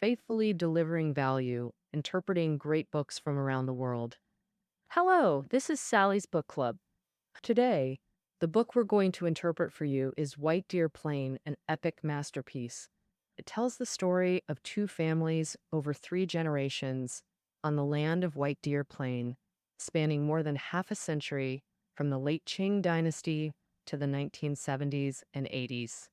faithfully delivering value, interpreting great books from around the world. Hello, this is Sally's Book Club. Today, the book we're going to interpret for you is White Deer Plain, an epic masterpiece. It tells the story of two families over 3 generations on the land of White Deer Plain, spanning more than half a century from the late Qing dynasty to the 1970s and 80s.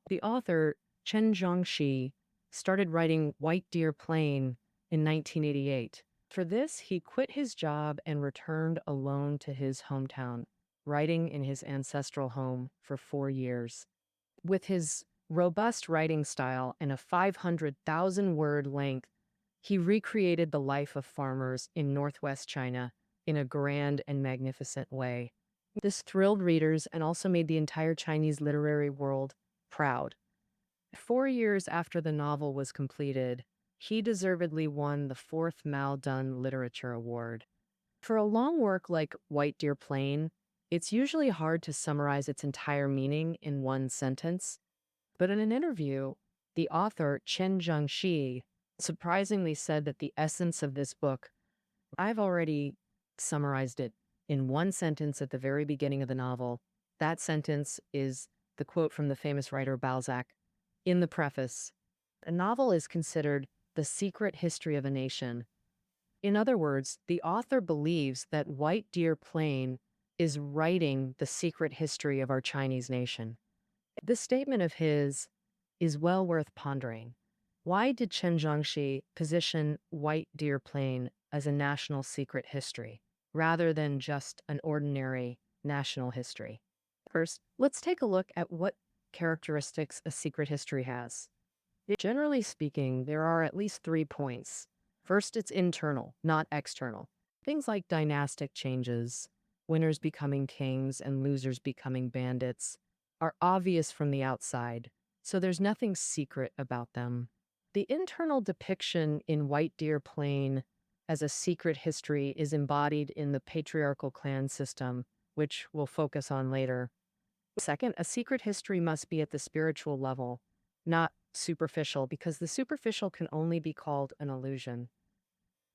The author, Chen Zhongshi, started writing White Deer Plain in 1988. For this, he quit his job and returned alone to his hometown, writing in his ancestral home for 4 years. With his robust writing style and a 500,000-word length, he recreated the life of farmers in northwest China in a grand and magnificent way. This thrilled readers and also made the entire Chinese literary world proud. 4 years after the novel was completed, he deservedly won the fourth Mao Dun Literature Award. For a long work like White Deer Plain, it's usually hard to summarize its entire meaning in one sentence. But in an interview, the author, Chen Zhongshi, surprisingly said that the essence of this book, I've already summarized it in one sentence at the very beginning of the novel. That sentence is the quote from the famous writer Balzac. In the preface, a novel is considered the secret history of a nation. In other words, the author believes that White Deer Plain is writing the secret history of our Chinese nation. This statement of his is well worth pondering. Why did Chen Zhongshi position White Deer Plain as a national secret history, rather than just an ordinary national history? First, let's take a look at what characteristics a secret history has. Generally speaking, there are at least 3 points. First, it's internal, not external. Things like dynastic changes, winners becoming kings and losers becoming bandits, are obvious from the outside, so there's nothing secret about them. The internal depiction in White Deer Plain as a secret history is embodied in the patriarchal clan system, which we'll focus on later. Second, a secret history must be at the spiritual level, not superficial, because the superficial can only be called an illusion.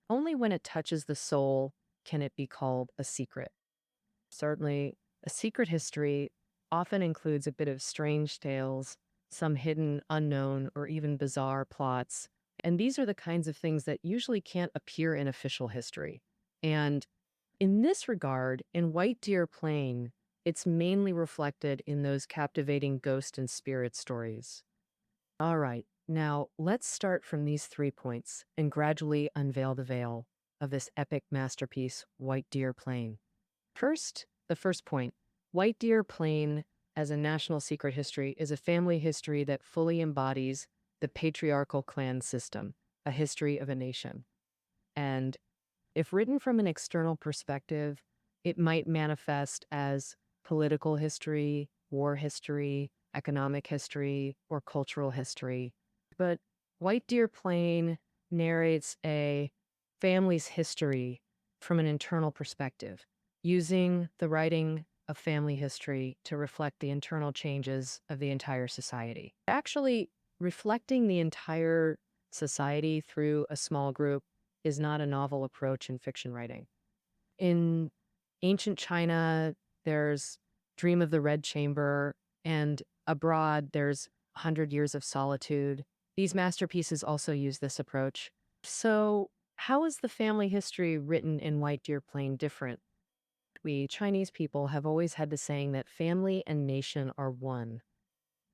Only when it touches the soul can it be called a secret. Certainly, a secret history often includes a bit of strange tales, some hidden, unknown, or even bizarre plots. And these are the kinds of things that usually can't appear in official history. And in this regard, in White Deer Plain, it's mainly reflected in those captivating ghost and spirit stories. All right, now let's start from these 3 points and gradually unveil the veil of this epic masterpiece, White Deer Plain. First, the first point, White Deer Plain as a national secret history is a family history that fully embodies the patriarchal clan system, a history of a nation. And if written from an external perspective, it might manifest as political history, war history, economic history, or cultural history. But White Deer Plain narrates a family's history from an internal perspective, using the writing of family history to reflect the internal changes of the entire society. Actually, reflecting the entire society through a small group is not a novel approach in fiction writing. In ancient China, there's Dream of the Red Chamber, and abroad, there's 100 Years of Solitude. These masterpieces also use this approach. So, how is the family history written in White Deer Plain different? We Chinese people have always had the saying that family and nation are one.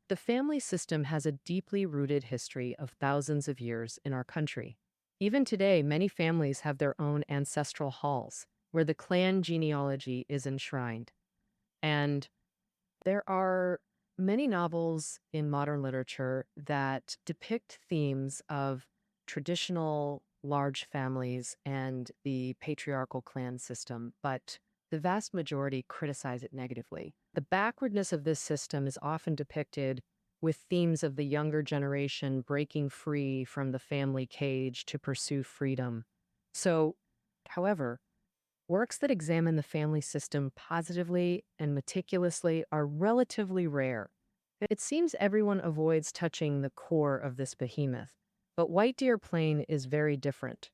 The family system has a deeply rooted history of thousands of years in our country. Even today, many families have their own ancestral halls where the clan genealogy is enshrined. And there are many novels in modern literature that depict themes of traditional large families and the patriarchal clan system, but the vast majority criticize it negatively. The backwardness of this system is often depicted with themes of the younger generation breaking free from the family cage to pursue freedom. So, however, works that examine the family system positively and meticulously are relatively rare, It seems everyone avoids touching the core of this behemoth, but White Deer Plain is very different.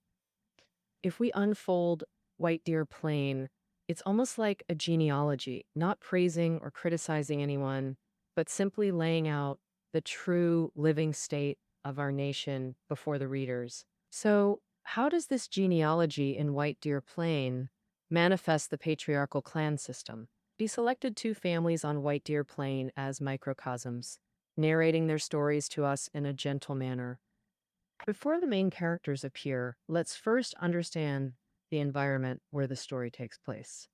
If we unfold White Deer Plain, it's almost like a genealogy, not praising or criticizing anyone, but simply laying out the true living state of our nation before the readers. So, how does this genealogy in White Deer Plain manifest the patriarchal clan system? He selected two families on White Deer Plain as microcosms, narrating their stories to us in a gentle manner. Before the main characters appear, let's first understand the environment where the story takes place.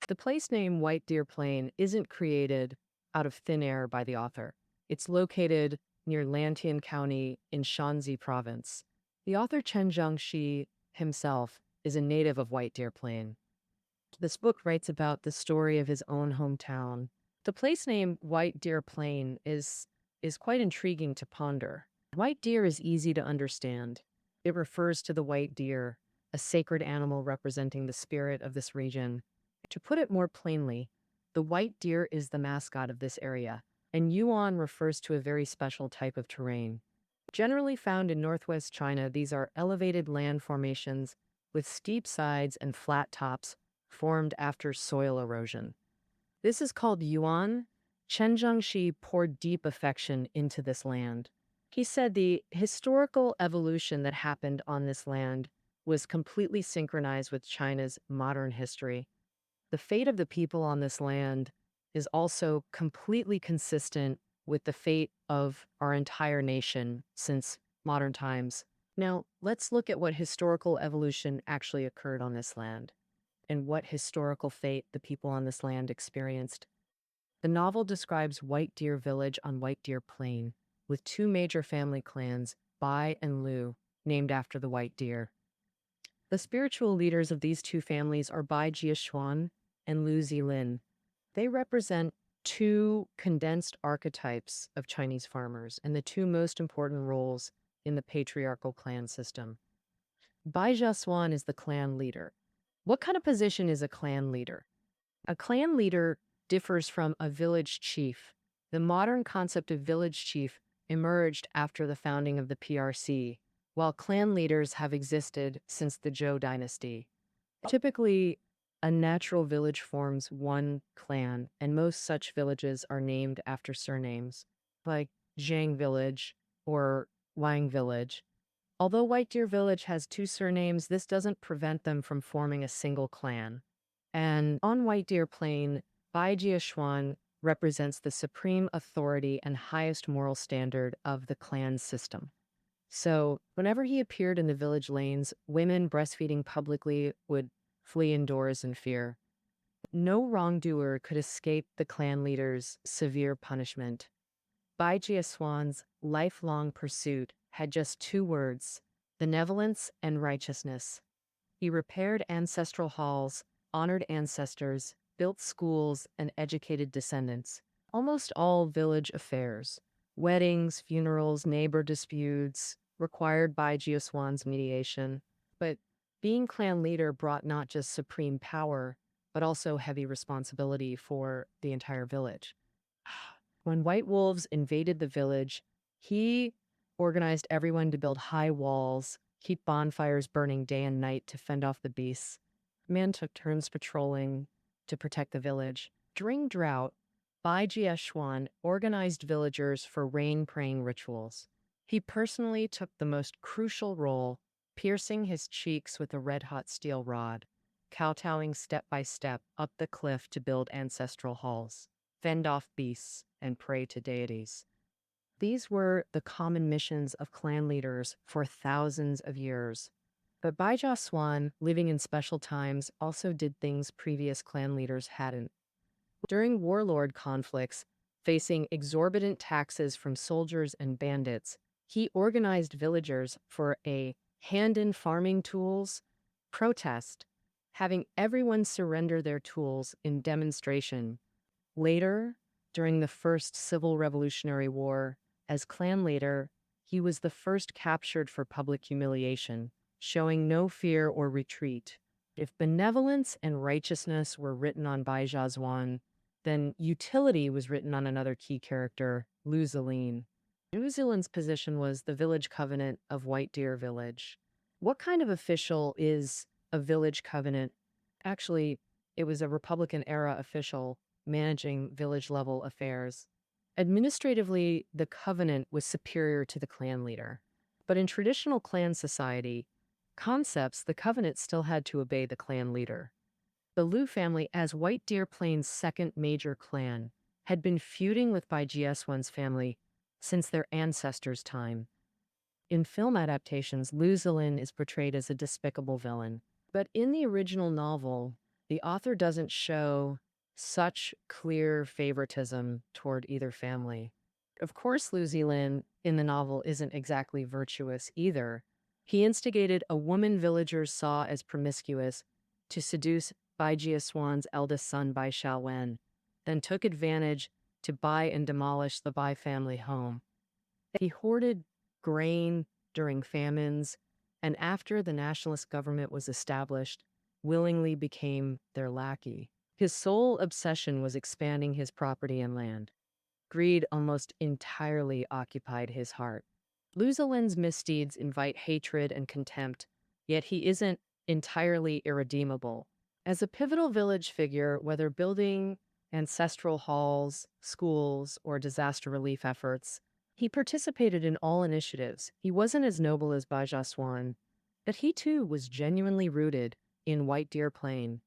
The place name White Deer Plain isn't created out of thin air by the author. It's located near Lantian County in Shanxi Province. The author Chen Zhongshi himself is a native of White Deer Plain. This book writes about the story of his own hometown. The place name White Deer Plain is quite intriguing to ponder. White deer is easy to understand. It refers to the white deer, a sacred animal representing the spirit of this region. To put it more plainly, the white deer is the mascot of this area, and Yuan refers to a very special type of terrain. Generally found in northwest China, these are elevated land formations with steep sides and flat tops formed after soil erosion. This is called Yuan. Chen Zhongshi poured deep affection into this land. He said the historical evolution that happened on this land was completely synchronized with China's modern history. The fate of the people on this land is also completely consistent with the fate of our entire nation since modern times. Now, let's look at what historical evolution actually occurred on this land and what historical fate the people on this land experienced. The novel describes White Deer Village on White Deer Plain, with two major family clans, Bai and Lu, named after the white deer. The spiritual leaders of these two families are Bai Jiaxuan and Lu Zilin. They represent two condensed archetypes of Chinese farmers and the two most important roles in the patriarchal clan system. Bai Jiaxuan is the clan leader. What kind of position is a clan leader? A clan leader differs from a village chief. The modern concept of village chief emerged after the founding of the PRC, while clan leaders have existed since the Zhou dynasty. Typically, a natural village forms one clan, and most such villages are named after surnames, like Zhang Village or Wang Village. Although White Deer Village has two surnames, this doesn't prevent them from forming a single clan. And on White Deer Plain, Bai Jiaxuan represents the supreme authority and highest moral standard of the clan system. So, whenever he appeared in the village lanes, women breastfeeding publicly would flee indoors in fear. No wrongdoer could escape the clan leader's severe punishment. Bai Jiaxuan's lifelong pursuit had just two words: benevolence and righteousness. He repaired ancestral halls, honored ancestors, built schools, and educated descendants. Almost all village affairs, weddings, funerals, neighbor disputes, required Bai Jiaxuan's mediation. But being clan leader brought not just supreme power, but also heavy responsibility for the entire village. When white wolves invaded the village, he organized everyone to build high walls, keep bonfires burning day and night to fend off the beasts. Men took turns patrolling to protect the village. During drought, Bai Jiaxuan organized villagers for rain-praying rituals. He personally took the most crucial role, piercing his cheeks with a red-hot steel rod, kowtowing step by step up the cliff to build ancestral halls, fend off beasts, and pray to deities. These were the common missions of clan leaders for thousands of years. But Bai Jiaxuan, living in special times, also did things previous clan leaders hadn't. During warlord conflicts, facing exorbitant taxes from soldiers and bandits, he organized villagers for a hand-in farming tools protest, having everyone surrender their tools in demonstration. Later, during the First Civil Revolutionary War, as clan leader, he was the first captured for public humiliation, showing no fear or retreat. If benevolence and righteousness were written on Bai Jiaxuan, Then utility was written on another key character, Lu Zilin. Lu Zilin's position was the village covenant of White Deer Village. What kind of official is a village covenant? Actually, it was a Republican-era official managing village-level affairs. Administratively, the covenant was superior to the clan leader. But in traditional clan society concepts, the covenant still had to obey the clan leader. The Lu family, as White Deer Plain's second major clan, had been feuding with Bai Jiaxuan's family since their ancestors' time. In film adaptations, Lu Zilin is portrayed as a despicable villain. But in the original novel, the author doesn't show such clear favoritism toward either family. Of course, Lu Zilin in the novel isn't exactly virtuous either. He instigated a woman villagers saw as promiscuous to seduce Bai Jiaxuan's eldest son, Bai Jiaxuan, then took advantage to buy and demolish the Bai family home. He hoarded grain during famines, and after the nationalist government was established, willingly became their lackey. His sole obsession was expanding his property and land. Greed almost entirely occupied his heart. Lu Zilin's misdeeds invite hatred and contempt, yet he isn't entirely irredeemable. As a pivotal village figure, whether building ancestral halls, schools, or disaster relief efforts, he participated in all initiatives. He wasn't as noble as Bai Jiaxuan, but he too was genuinely rooted in White Deer Plain.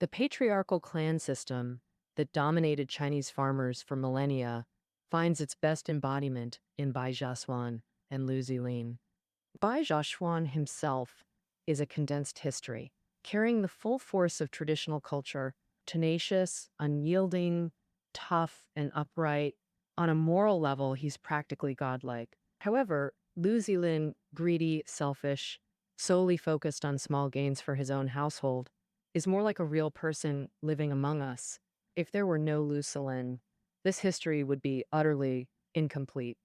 The patriarchal clan system that dominated Chinese farmers for millennia finds its best embodiment in Bai Jiaxuan and Lu Zilin. Bai Jiaxuan himself is a condensed history, carrying the full force of traditional culture, tenacious, unyielding, tough, and upright. On a moral level, he's practically godlike. However, Lu Zilin, greedy, selfish, solely focused on small gains for his own household, is more like a real person living among us. If there were no Lu Zilin, this history would be utterly incomplete.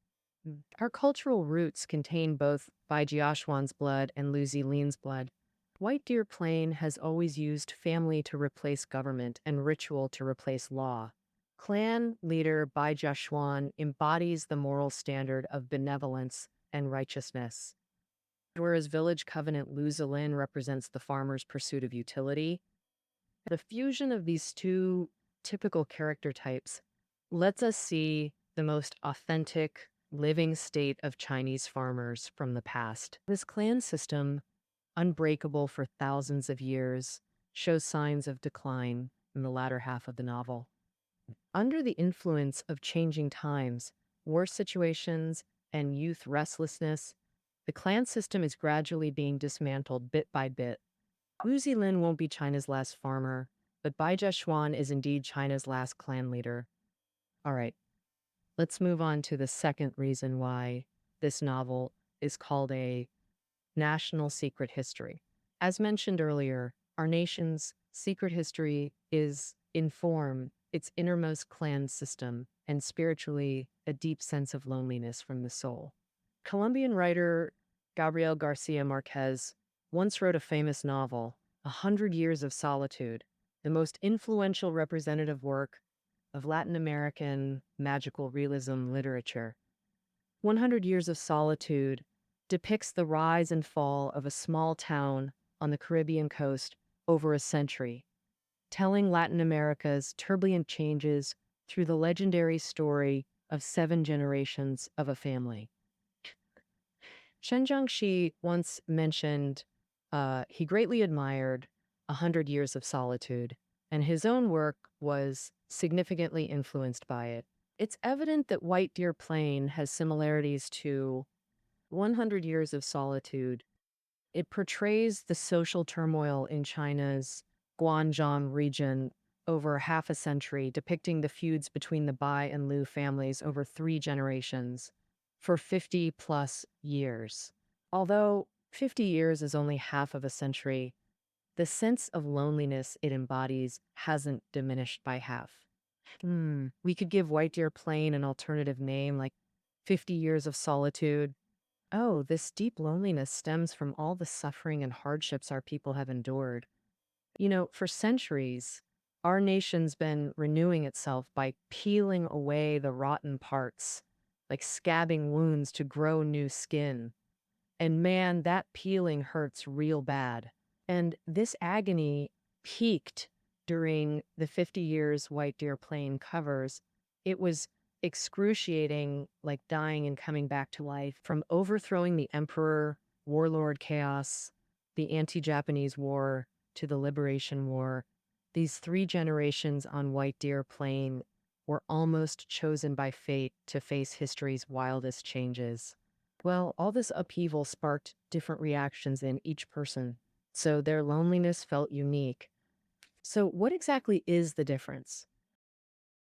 Our cultural roots contain both Bai Jiaxuan's blood and Lu Zilin's blood. White Deer Plain has always used family to replace government and ritual to replace law. Clan leader Bai Jiaxuan embodies the moral standard of benevolence and righteousness, whereas village covenant Lu Zilin represents the farmer's pursuit of utility. The fusion of these two typical character types lets us see the most authentic, living state of Chinese farmers from the past. This clan system, unbreakable for thousands of years, shows signs of decline in the latter half of the novel. Under the influence of changing times, war situations, and youth restlessness, the clan system is gradually being dismantled bit by bit. Lu Zilin won't be China's last farmer, but Bai Jiaxuan is indeed China's last clan leader. All right, let's move on to the second reason why this novel is called a national secret history. As mentioned earlier, our nation's secret history is in form, its innermost clan system, and spiritually a deep sense of loneliness from the soul. Colombian writer Gabriel Garcia Marquez once wrote a famous novel, 100 Years of Solitude, the most influential representative work of Latin American magical realism literature. 100 Years of Solitude depicts the rise and fall of a small town on the Caribbean coast over a century, telling Latin America's turbulent changes through the legendary story of 7 generations of a family. Chen Zhongshi once mentioned he greatly admired 100 Years of Solitude, and his own work was significantly influenced by it. It's evident that White Deer Plain has similarities to 100 Years of Solitude. It portrays the social turmoil in China's Guanzhong region over half a century, depicting the feuds between the Bai and Lu families over 3 generations for 50 plus years. Although 50 years is only half of a century, the sense of loneliness it embodies hasn't diminished by half. We could give White Deer Plain an alternative name like 50 Years of Solitude. Oh, this deep loneliness stems from all the suffering and hardships our people have endured. You know, for centuries, Our nation's been renewing itself by peeling away the rotten parts, like scabbing wounds to grow new skin. And man, that peeling hurts real bad. And this agony peaked during the 50 years White Deer Plain covers. It was excruciating, like dying and coming back to life, from overthrowing the emperor, warlord chaos, the anti-Japanese war, to the liberation war. These three generations on White Deer Plain were almost chosen by fate to face history's wildest changes. Well, all this upheaval sparked different reactions in each person, so their loneliness felt unique. So, what exactly is the difference?